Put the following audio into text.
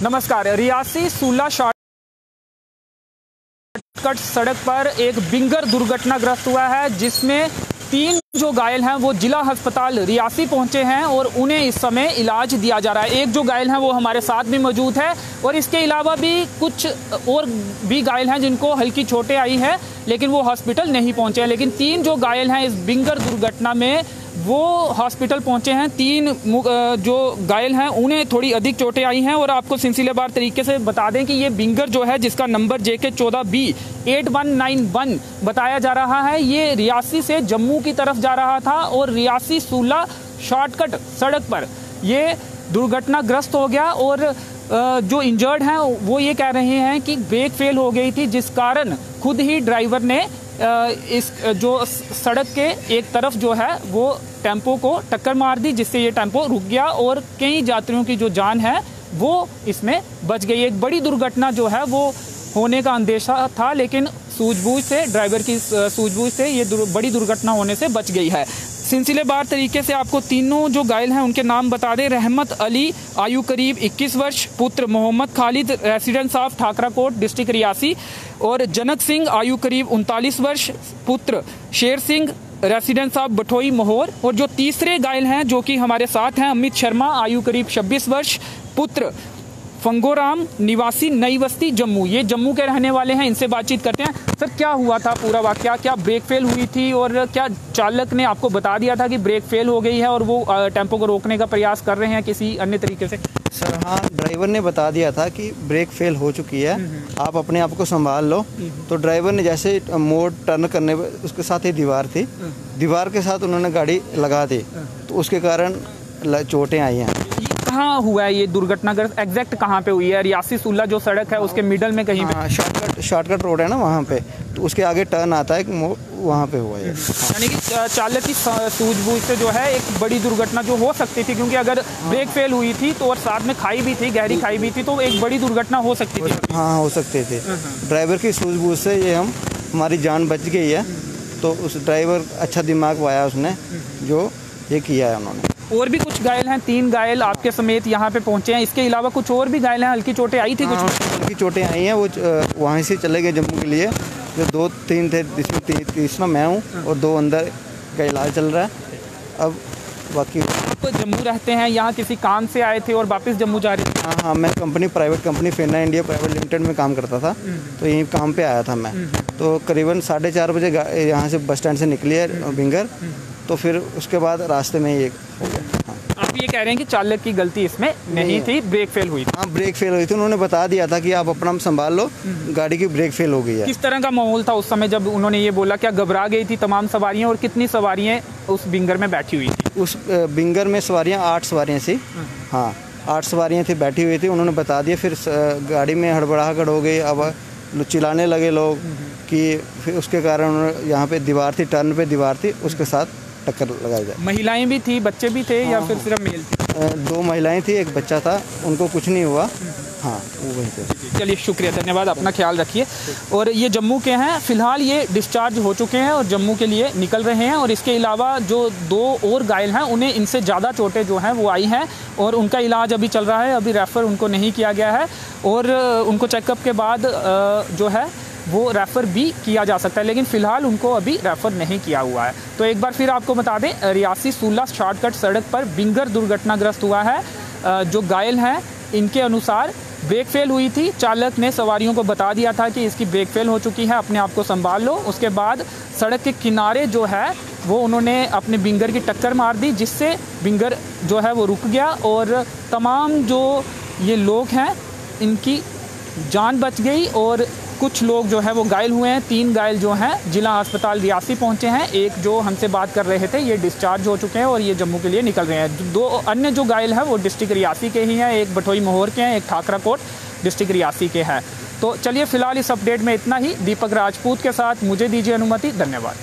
नमस्कार। रियासी सूला शॉर्टकट सड़क पर एक बिंगर दुर्घटनाग्रस्त हुआ है, जिसमें 3 जो घायल हैं वो जिला अस्पताल रियासी पहुंचे हैं और उन्हें इस समय इलाज दिया जा रहा है। एक जो घायल हैं वो हमारे साथ भी मौजूद है और इसके अलावा भी कुछ और भी घायल हैं जिनको हल्की चोटें आई है, लेकिन वो हॉस्पिटल नहीं पहुंचे हैं। लेकिन 3 जो घायल हैं इस बिंगर दुर्घटना में वो हॉस्पिटल पहुंचे हैं। 3 जो घायल हैं उन्हें थोड़ी अधिक चोटें आई हैं। और आपको सिलसिलेवार तरीके से बता दें कि ये बिंगर जो है, जिसका नंबर JK14B8191 बताया जा रहा है, ये रियासी से जम्मू की तरफ जा रहा था और रियासी सूला शॉर्टकट सड़क पर ये दुर्घटनाग्रस्त हो गया। और जो इंजर्ड हैं वो ये कह रहे हैं कि ब्रेक फेल हो गई थी, जिस कारण खुद ही ड्राइवर ने इस जो सड़क के एक तरफ जो है वो टेम्पो को टक्कर मार दी, जिससे ये टेम्पो रुक गया और कई यात्रियों की जो जान है वो इसमें बच गई। एक बड़ी दुर्घटना जो है वो होने का अंदेशा था, लेकिन सूझबूझ से, ड्राइवर की सूझबूझ से ये बड़ी दुर्घटना होने से बच गई है। सिलसिलेवार तरीके से आपको तीनों जो घायल हैं उनके नाम बता दें। रहमत अली, आयु करीब 21 वर्ष, पुत्र Mohammad Khalid, residence of Thakrakot, district Reasi, और जनक सिंह, आयु करीब 39 वर्ष, पुत्र शेर सिंह, रेसिडेंस ऑफ बठोई मोहर। और जो तीसरे घायल हैं जो कि हमारे साथ हैं, अमित शर्मा, आयु करीब 26 वर्ष, पुत्र फंगोराम, निवासी नई बस्ती जम्मू। ये जम्मू के रहने वाले हैं, इनसे बातचीत करते हैं। सर, क्या हुआ था पूरा वाकया? क्या ब्रेक फेल हुई थी और क्या चालक ने आपको बता दिया था कि ब्रेक फेल हो गई है और वो टेम्पो को रोकने का प्रयास कर रहे हैं किसी अन्य तरीके से? सर हाँ, ड्राइवर ने बता दिया था कि ब्रेक फेल हो चुकी है, आप अपने आप को संभाल लो। तो ड्राइवर ने जैसे मोड़ टर्न करने पर उसके साथ ही दीवार थी, दीवार के साथ उन्होंने गाड़ी लगा दी, तो उसके कारण चोटें आई हैं। कहाँ हुआ है ये दुर्घटनाग्रस्त? एग्जैक्ट कहाँ पे हुई है? रियासी सूला जो सड़क है उसके मिडल में कहीं पे? शॉर्टकट रोड है ना वहाँ पे, तो उसके आगे टर्न आता है, वहाँ पे हुआ है। यानी कि चालक की सूझबूझ से जो है एक बड़ी दुर्घटना जो हो सकती थी, क्योंकि अगर ब्रेक फेल हुई थी तो और साथ में खाई भी थी, गहरी खाई भी थी, तो एक बड़ी दुर्घटना हो सकती थी। हाँ, हो सकती थी। ड्राइवर की सूझबूझ से ये हमारी जान बच गई है। तो उस ड्राइवर अच्छा दिमाग पाया उसने, जो ये किया है उन्होंने। और भी कुछ घायल हैं, 3 घायल आपके समेत यहाँ पे पहुँचे हैं। इसके अलावा कुछ और भी घायल हैं, हल्की चोटें आई थी? कुछ हल्की चोटें आई हैं, वो वहाँ से चले गए जम्मू के लिए। जो 2-3 थे, जिसमें तीसरा मैं हूँ और 2 अंदर का इलाज चल रहा है। अब बाकी तो जम्मू रहते हैं, यहाँ किसी काम से आए थे और वापस जम्मू जा रहे थे? हाँ, मैं private company Fena India private limited में काम करता था, तो यहीं काम पे आया था मैं। तो करीबन 4:30 बजे यहाँ से बस स्टैंड से निकली है बिंगर, तो फिर उसके बाद रास्ते में ये हो गया। आप ये कह रहे हैं कि चालक की गलती इसमें नहीं थी, ब्रेक फेल हुई थी? हाँ, ब्रेक फेल हुई थी। उन्होंने बता दिया था कि आप अपना संभाल लो, गाड़ी की ब्रेक फेल हो गई है। किस तरह का माहौल था उस समय जब उन्होंने ये बोला? क्या घबरा गई थी तमाम सवारियां? और कितनी सवारियां उस बिंगर में बैठी हुई थी? उस बिंगर में सवारियां 8 सवारियां थी। हाँ, 8 सवारियां थी, बैठी हुई थी। उन्होंने बता दिया, फिर गाड़ी में हड़बड़ाहट हो गई। अब चिल्लाने लगे लोग कि फिर उसके कारण यहाँ पे दीवार थी, टर्न पे दीवार थी, उसके साथ टक्कर लगाई जाए। महिलाएं भी थी, बच्चे भी थे? या फिर सिर्फ मेल थे? 2 महिलाएं थी, एक बच्चा था, उनको कुछ नहीं हुआ। हाँ, वो वहीं पे। चलिए, शुक्रिया, धन्यवाद, अपना ख्याल रखिए। और ये जम्मू के हैं, फिलहाल ये डिस्चार्ज हो चुके हैं और जम्मू के लिए निकल रहे हैं। और इसके अलावा जो 2 और घायल हैं उन्हें इनसे ज़्यादा चोटें जो हैं वो आई हैं और उनका इलाज अभी चल रहा है। अभी रेफ़र उनको नहीं किया गया है और उनको चेकअप के बाद जो है वो रेफ़र भी किया जा सकता है, लेकिन फ़िलहाल उनको अभी रेफ़र नहीं किया हुआ है। तो एक बार फिर आपको बता दें, रियासी सूला शॉर्टकट सड़क पर बिंगर दुर्घटनाग्रस्त हुआ है। जो घायल हैं इनके अनुसार ब्रेक फेल हुई थी, चालक ने सवारियों को बता दिया था कि इसकी ब्रेक फेल हो चुकी है, अपने आप को संभाल लो। उसके बाद सड़क के किनारे जो है वो उन्होंने अपने बिंगर की टक्कर मार दी, जिससे बिंगर जो है वो रुक गया और तमाम जो ये लोग हैं इनकी जान बच गई। और कुछ लोग जो है वो घायल हुए हैं। 3 घायल जो हैं जिला अस्पताल रियासी पहुंचे हैं। एक जो हमसे बात कर रहे थे ये डिस्चार्ज हो चुके हैं और ये जम्मू के लिए निकल रहे हैं। 2 अन्य जो घायल हैं वो डिस्ट्रिक्ट रियासी के ही हैं, एक बठोई मोहर के हैं, एक ठाकराकोट डिस्ट्रिक्ट रियासी के हैं। तो चलिए, फिलहाल इस अपडेट में इतना ही। दीपक राजपूत के साथ मुझे दीजिए अनुमति। धन्यवाद।